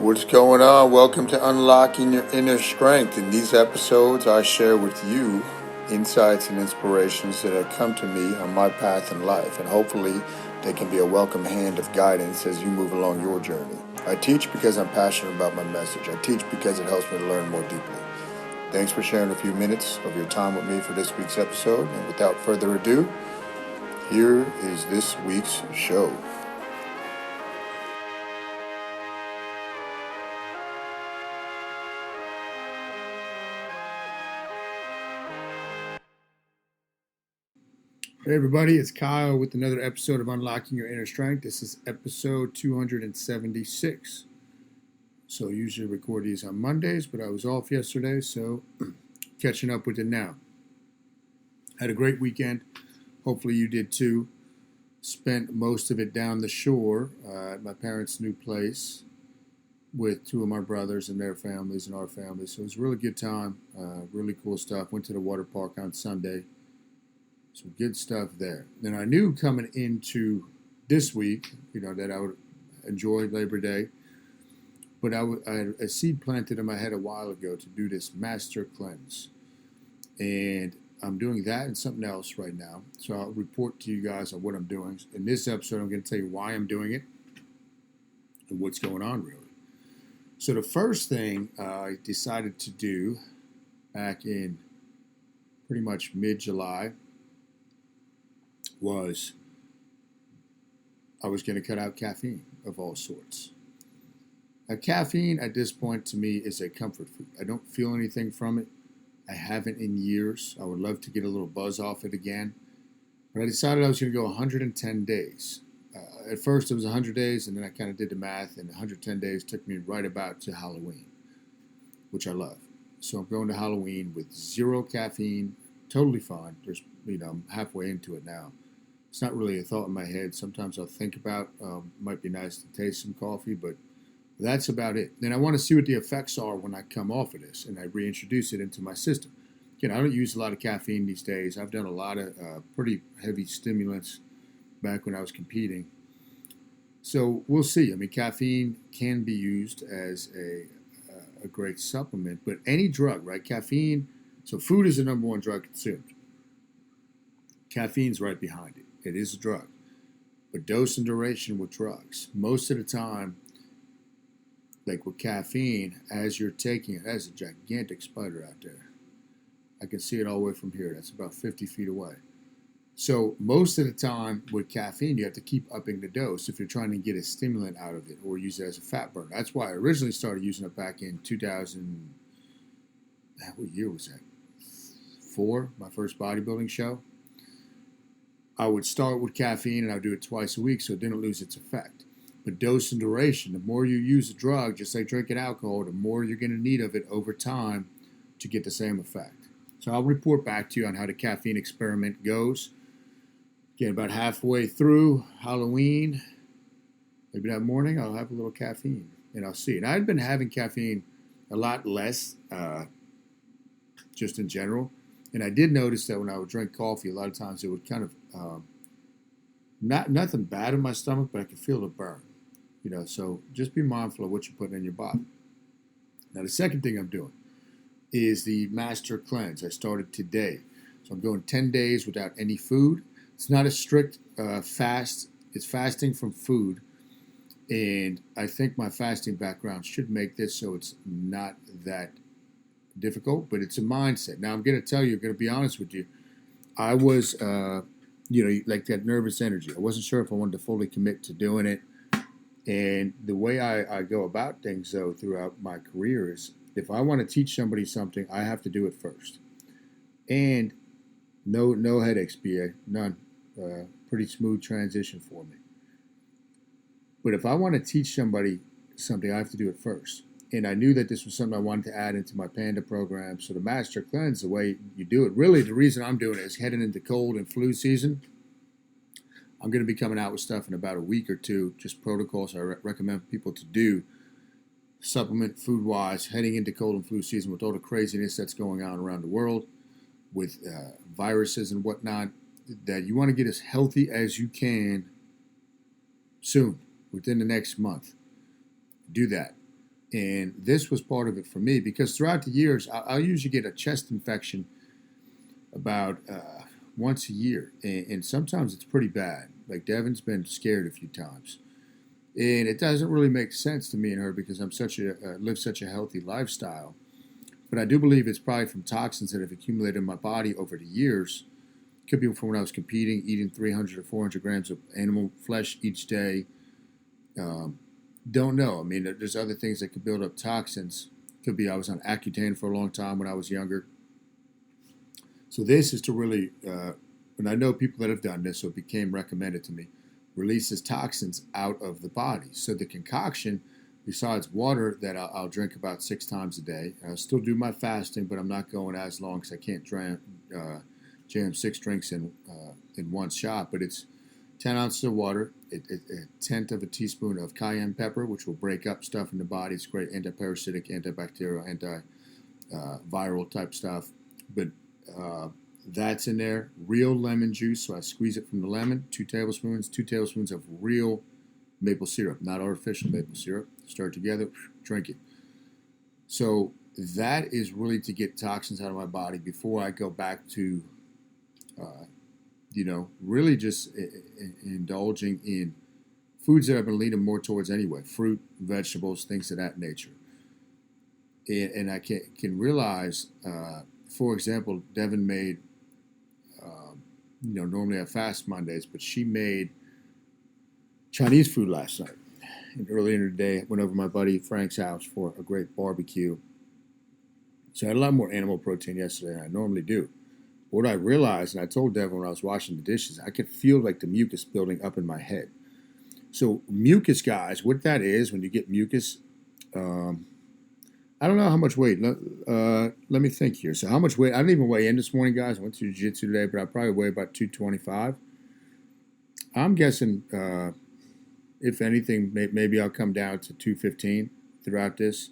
What's going on? Welcome to Unlocking Your Inner Strength. In these episodes, I share with you insights and inspirations that have come to me on my path in life, and hopefully they can be a welcome hand of guidance as you move along your journey. I teach because I'm passionate about my message. I teach because it helps me to learn more deeply. Thanks for sharing a few minutes of your time with me for this week's episode, and without further ado, here is this week's show. Hey everybody, it's Kyle with another episode of Unlocking Your Inner Strength. This is episode 276. So usually record these on Mondays, but I was off yesterday, so catching up with it now. Had a great weekend. Hopefully you did too. Spent most of it down the shore at my parents' new place with two of my brothers and their families and our family. So it was a really good time, really cool stuff. Went to the water park on Sunday. Some good stuff there. Then I knew coming into this week, that I would enjoy Labor Day. But I had a seed planted in my head a while ago to do this master cleanse. And I'm doing that and something else right now. So I'll report to you guys on what I'm doing. In this episode, I'm going to tell you why I'm doing it and what's going on really. So the first thing I decided to do back in pretty much mid-July was I was going to cut out caffeine of all sorts. Now, caffeine at this point to me is a comfort food. I don't feel anything from it. I haven't in years. I would love to get a little buzz off it again. But I decided I was going to go 110 days. At first it was 100 days, and then I kind of did the math, and 110 days took me right about to Halloween, which I love. So I'm going to Halloween with zero caffeine, totally fine. I'm halfway into it now. It's not really a thought in my head. Sometimes I'll think about, might be nice to taste some coffee, but that's about it. Then I want to see what the effects are when I come off of this and I reintroduce it into my system. Again, I don't use a lot of caffeine these days. I've done a lot of pretty heavy stimulants back when I was competing. So we'll see. I mean, caffeine can be used as a great supplement, but any drug, right? Caffeine, so food is the number one drug consumed. Caffeine's right behind it. It is a drug. But dose and duration with drugs, most of the time, like with caffeine, as you're taking it, there's a gigantic spider out there. I can see it all the way from here. That's about 50 feet away. So most of the time with caffeine, you have to keep upping the dose if you're trying to get a stimulant out of it or use it as a fat burner. That's why I originally started using it back in 2000. What year was that? 4, my first bodybuilding show. I would start with caffeine and I would do it twice a week so it didn't lose its effect. But dose and duration, the more you use a drug, just like drinking alcohol, the more you're going to need of it over time to get the same effect. So I'll report back to you on how the caffeine experiment goes. Again, about halfway through Halloween, maybe that morning, I'll have a little caffeine and I'll see. And I've been having caffeine a lot less, just in general. And I did notice that when I would drink coffee, a lot of times it would kind of, nothing bad in my stomach, but I could feel the burn. So just be mindful of what you're putting in your body. Now, the second thing I'm doing is the master cleanse. I started today. So I'm going 10 days without any food. It's not a strict fast. It's fasting from food. And I think my fasting background should make this so it's not that difficult, but it's a mindset. Now, I'm going to tell you, I'm going to be honest with you. I was, like that nervous energy. I wasn't sure if I wanted to fully commit to doing it. And the way I go about things, though, throughout my career is if I want to teach somebody something, I have to do it first. And no headaches, BA, none. Pretty smooth transition for me. But if I want to teach somebody something, I have to do it first. And I knew that this was something I wanted to add into my Panda program. So the Master Cleanse, the way you do it, really the reason I'm doing it is heading into cold and flu season. I'm going to be coming out with stuff in about a week or two, just protocols I recommend people to do, supplement food-wise, heading into cold and flu season with all the craziness that's going on around the world with viruses and whatnot, that you want to get as healthy as you can soon, within the next month. Do that. And this was part of it for me because throughout the years, I'll usually get a chest infection about once a year. And sometimes it's pretty bad. Like Devin's been scared a few times. And it doesn't really make sense to me and her because I'm live such a healthy lifestyle. But I do believe it's probably from toxins that have accumulated in my body over the years. Could be from when I was competing, eating 300 or 400 grams of animal flesh each day. Um, don't know. I mean, there's other things that could build up toxins. Could be I was on Accutane for a long time when I was younger. So this is to really, and I know people that have done this, so it became recommended to me, releases toxins out of the body. So the concoction, besides water that I'll drink about 6 times a day, I'll still do my fasting, but I'm not going as long because I can't jam 6 drinks in one shot. But it's 10 ounces of water, a tenth of a teaspoon of cayenne pepper, which will break up stuff in the body. It's great antiparasitic, antibacterial, antiviral type stuff. But that's in there. Real lemon juice, so I squeeze it from the lemon, 2 tablespoons, 2 tablespoons of real maple syrup, not artificial maple syrup. Stir it together, drink it. So that is really to get toxins out of my body before I go back to, really just indulging in foods that I've been leaning more towards anyway, fruit, vegetables, things of that nature. And I can realize, for example, Devin made, normally I fast Mondays, but she made Chinese food last night. And earlier in the day, I went over to my buddy Frank's house for a great barbecue. So I had a lot more animal protein yesterday than I normally do. What I realized, and I told Devin when I was washing the dishes, I could feel like the mucus building up in my head. So mucus, guys, what that is, when you get mucus, I don't know how much weight. Let me think here. So how much weight? I didn't even weigh in this morning, guys. I went to jiu-jitsu today, but I probably weigh about 225. I'm guessing, if anything, maybe I'll come down to 215 throughout this.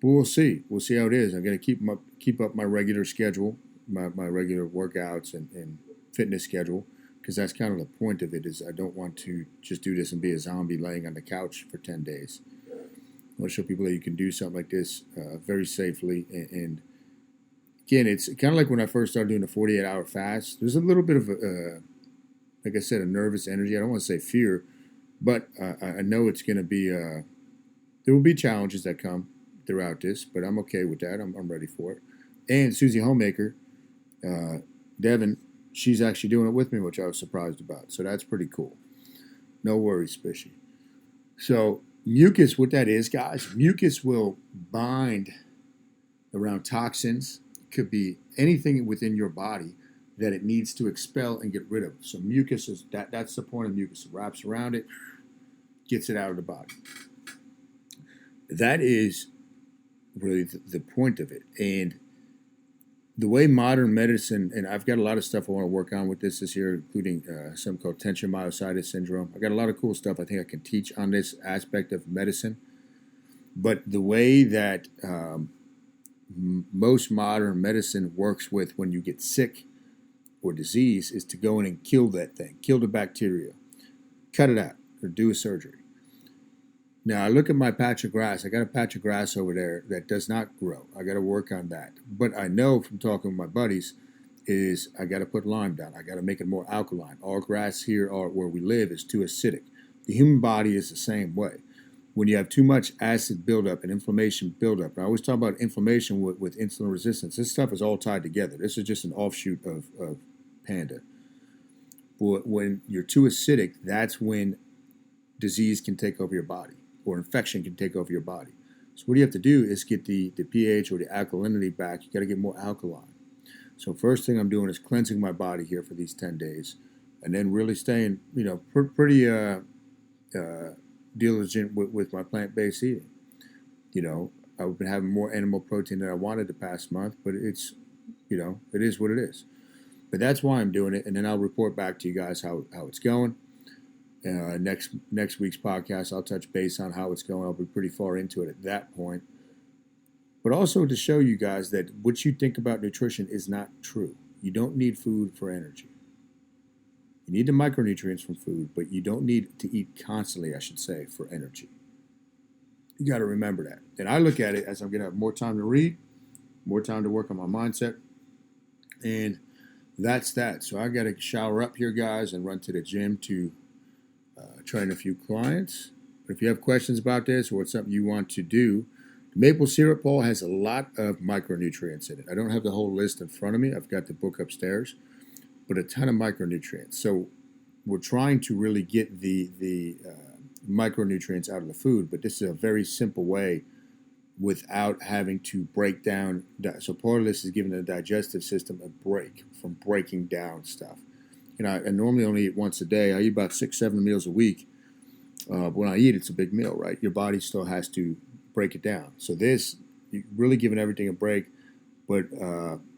But we'll see. We'll see how it is. I'm going to keep up my regular schedule, my regular workouts and fitness schedule, because that's kind of the point of it. Is I don't want to just do this and be a zombie laying on the couch for 10 days. I want to show people that you can do something like this very safely. And again, it's kind of like when I first started doing the 48-hour fast. There's a little bit of, like I said, a nervous energy. I don't want to say fear, but I know it's going to be, there will be challenges that come throughout this, but I'm okay with that. I'm ready for it. And Susie Homemaker, Devin, she's actually doing it with me, which I was surprised about. So that's pretty cool. No worries, Fishy. So mucus, what that is, guys, mucus will bind around toxins. It could be anything within your body that it needs to expel and get rid of. So mucus is that's the point of mucus. It wraps around it, gets it out of the body. That is really the point of it. And the way modern medicine, and I've got a lot of stuff I want to work on with this year, including something called tension myositis syndrome. I got a lot of cool stuff I think I can teach on this aspect of medicine. But the way that most modern medicine works with when you get sick or disease is to go in and kill that thing, kill the bacteria, cut it out, or do a surgery. Now, I look at my patch of grass. I got a patch of grass over there that does not grow. I got to work on that. But I know from talking with my buddies is I got to put lime down. I got to make it more alkaline. Our grass here where we live is too acidic. The human body is the same way. When you have too much acid buildup and inflammation buildup, and I always talk about inflammation with insulin resistance. This stuff is all tied together. This is just an offshoot of Panda. But when you're too acidic, that's when disease can take over your body, or infection can take over your body. So what you have to do is get the pH or the alkalinity back. You got to get more alkaline. So first thing I'm doing is cleansing my body here for these 10 days, and then really staying, pretty diligent with my plant-based eating. I've been having more animal protein than I wanted the past month, but it's, it is what it is. But that's why I'm doing it, and then I'll report back to you guys how it's going. Next week's podcast, I'll touch base on how it's going. I'll be pretty far into it at that point. But also to show you guys that what you think about nutrition is not true. You don't need food for energy. You need the micronutrients from food, but you don't need to eat constantly, I should say, for energy. You got to remember that. And I look at it as I'm going to have more time to read, more time to work on my mindset, and that's that. So I got to shower up here, guys, and run to the gym to train a few clients. But if you have questions about this or it's something you want to do, maple syrup, Paul, has a lot of micronutrients in it. I don't have the whole list in front of me. I've got the book upstairs, but a ton of micronutrients. So we're trying to really get the micronutrients out of the food, but this is a very simple way without having to break down. So part of this is giving the digestive system a break from breaking down stuff. You know, I normally only eat once a day. I eat about 6-7 meals a week. But when I eat, it's a big meal, right? Your body still has to break it down. So this, you're really giving everything a break. But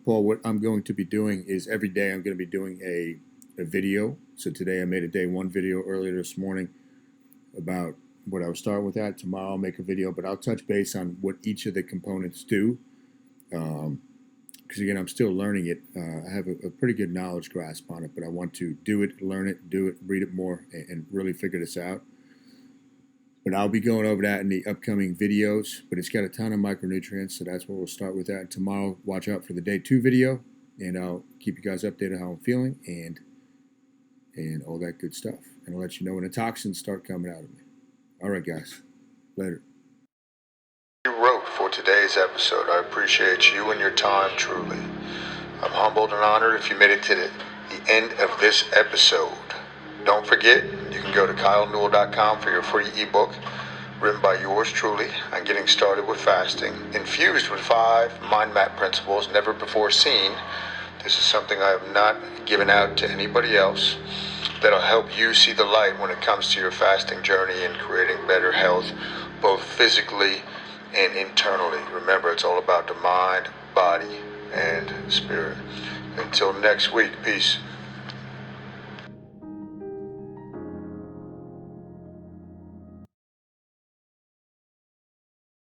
Paul, what I'm going to be doing is every day I'm going to be doing a video. So today I made a day one video earlier this morning about what I was starting with that. Tomorrow I'll make a video, but I'll touch base on what each of the components do. Because again, I'm still learning it. I have a pretty good knowledge grasp on it, but I want to do it, learn it, do it, read it more, and really figure this out. But I'll be going over that in the upcoming videos. But it's got a ton of micronutrients, so that's where we'll start with that. And tomorrow, watch out for the day 2 video, and I'll keep you guys updated how I'm feeling and all that good stuff. And I'll let you know when the toxins start coming out of me. All right, guys. Later. You wrote for today's episode. I appreciate you and your time, truly. I'm humbled and honored if you made it to the end of this episode. Don't forget, you can go to kylenewell.com for your free ebook written by yours truly on getting started with fasting, infused with 5 mind map principles never before seen. This is something I have not given out to anybody else that'll help you see the light when it comes to your fasting journey and creating better health, both physically and internally. Remember, it's all about the mind, body, and spirit. Until next week, peace.